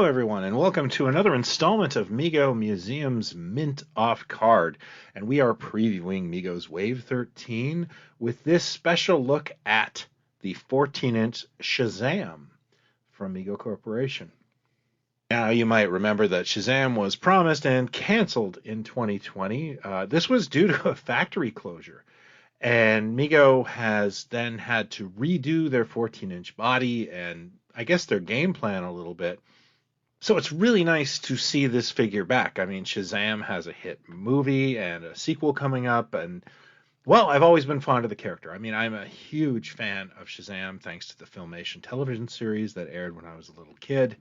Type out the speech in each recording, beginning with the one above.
everyone, and welcome to another installment of Mego Museum's Mint Off Card. And we are previewing Mego's Wave 13 with this special look at the 14-inch Shazam from Mego Corporation. Now, you might remember that Shazam was promised and canceled in 2020. This was due to a factory closure. And Mego has then had to redo their 14-inch body and I guess their game plan a little bit. So it's really nice to see this figure back. I mean, Shazam has a hit movie and a sequel coming up, and well, I've always been fond of the character. I mean, I'm a huge fan of Shazam thanks to the Filmation television series that aired when I was a little kid.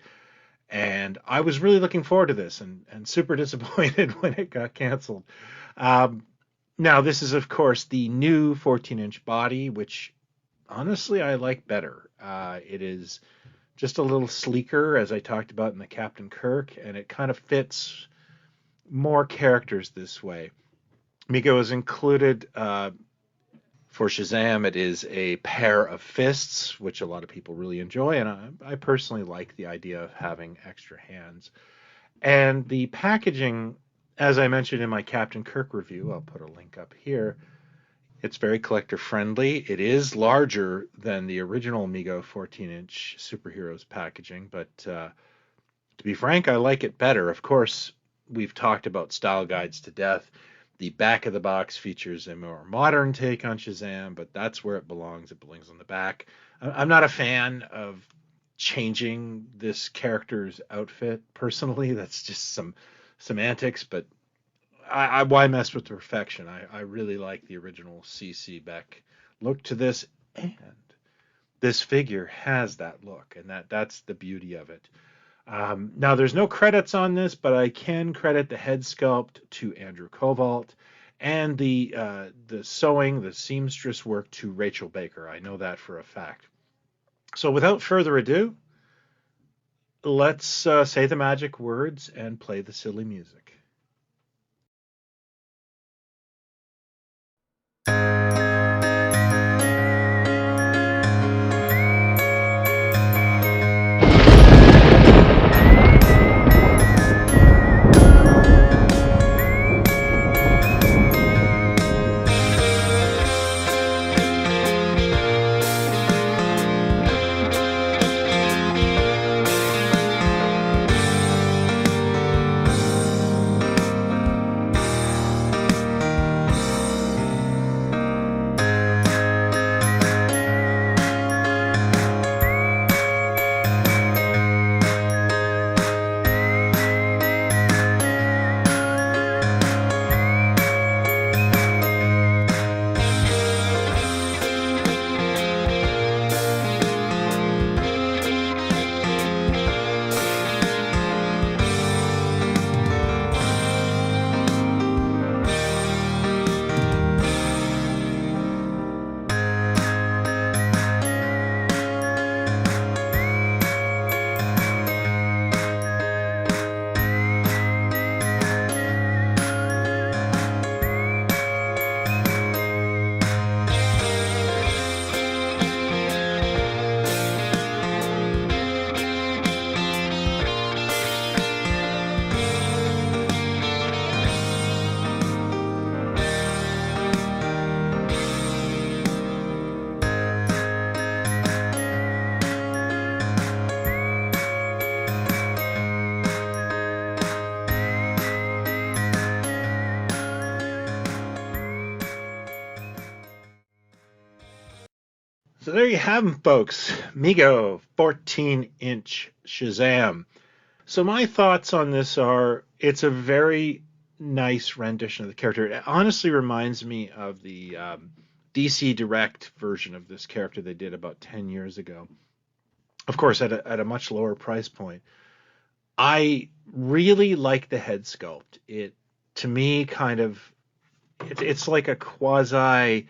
And I was really looking forward to this and super disappointed when it got canceled. Now, this is, of course, the new 14-inch body, which honestly I like better. It is just a little sleeker, as I talked about in the Captain Kirk, and it kind of fits more characters this way. Mego is included for Shazam. It is a pair of fists, which a lot of people really enjoy, and I personally like the idea of having extra hands. And the packaging, as I mentioned in my Captain Kirk review, I'll put a link up here, it's very collector friendly. It is larger than the original Mego 14-inch Superheroes packaging, but to be frank, I like it better. Of course, we've talked about style guides to death. The back of the box features a more modern take on Shazam, but that's where it belongs. It belongs on the back. I'm not a fan of changing this character's outfit personally. That's just some semantics, but why mess with perfection? I really like the original CC Beck look to this, and this figure has that look, and that's the beauty of it. Now, there's no credits on this, but I can credit the head sculpt to Andrew Kovalt, and the sewing, the seamstress work to Rachel Baker. I know that for a fact. So without further ado, let's say the magic words and play the silly music. So there you have them, folks. Mego 14-inch Shazam. So my thoughts on this are, it's a very nice rendition of the character. It honestly reminds me of the DC Direct version of this character they did about 10 years ago. Of course, at a much lower price point. I really like the head sculpt. It, to me, kind of, it's like a quasi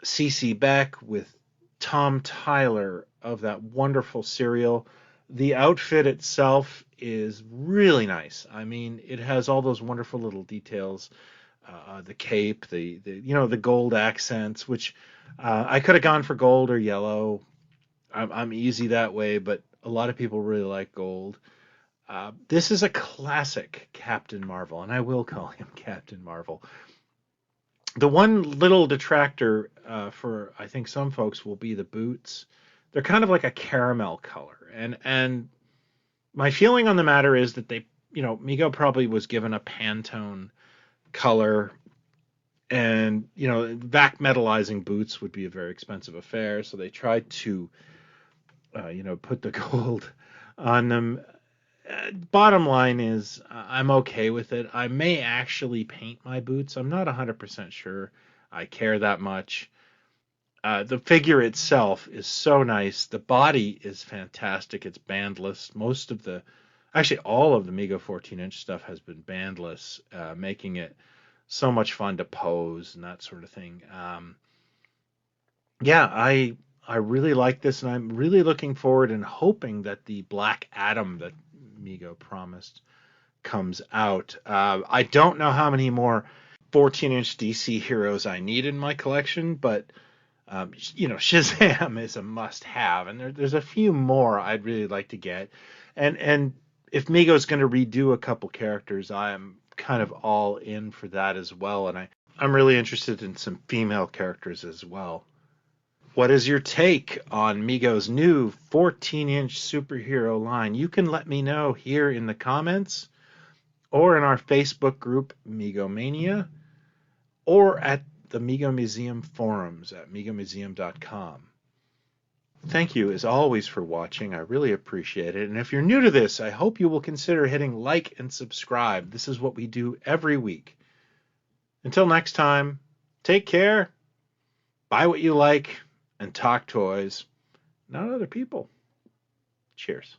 C.C. Beck with Tom Tyler of that wonderful serial. The outfit itself is really nice. I mean, it has all those wonderful little details. The cape, the gold accents, which I could have gone for gold or yellow. I'm easy that way, but A lot of people really like gold. This is a classic Captain Marvel, and I will call him Captain Marvel. The one little detractor for I think some folks will be the boots. They're kind of like a caramel color, and my feeling on the matter is that Mego probably was given a Pantone color, and vac metallizing boots would be a very expensive affair, so they tried to put the gold on them. Bottom line is, I'm okay with it. I may actually paint my boots. I'm not 100% sure I care that much. The figure itself is so nice. The body is fantastic. It's bandless. Actually, all of the Mego 14-inch stuff has been bandless, making it so much fun to pose and that sort of thing. Yeah, I really like this, and I'm really looking forward and hoping that the Black Adam that Mego promised comes out. I don't know how many more 14-inch DC heroes I need in my collection, but Shazam is a must-have, and there's a few more I'd really like to get. And if Mego's going to redo a couple characters, I am kind of all in for that as well, and I'm really interested in some female characters as well. What is your take on Mego's new 14-inch superhero line? You can let me know here in the comments, or in our Facebook group, Megomania, or at the MegoMuseum Forums at MegoMuseum.com. Thank you, as always, for watching. I really appreciate it. And if you're new to this, I hope you will consider hitting like and subscribe. This is what we do every week. Until next time, take care, buy what you like, and talk toys, not other people. Cheers.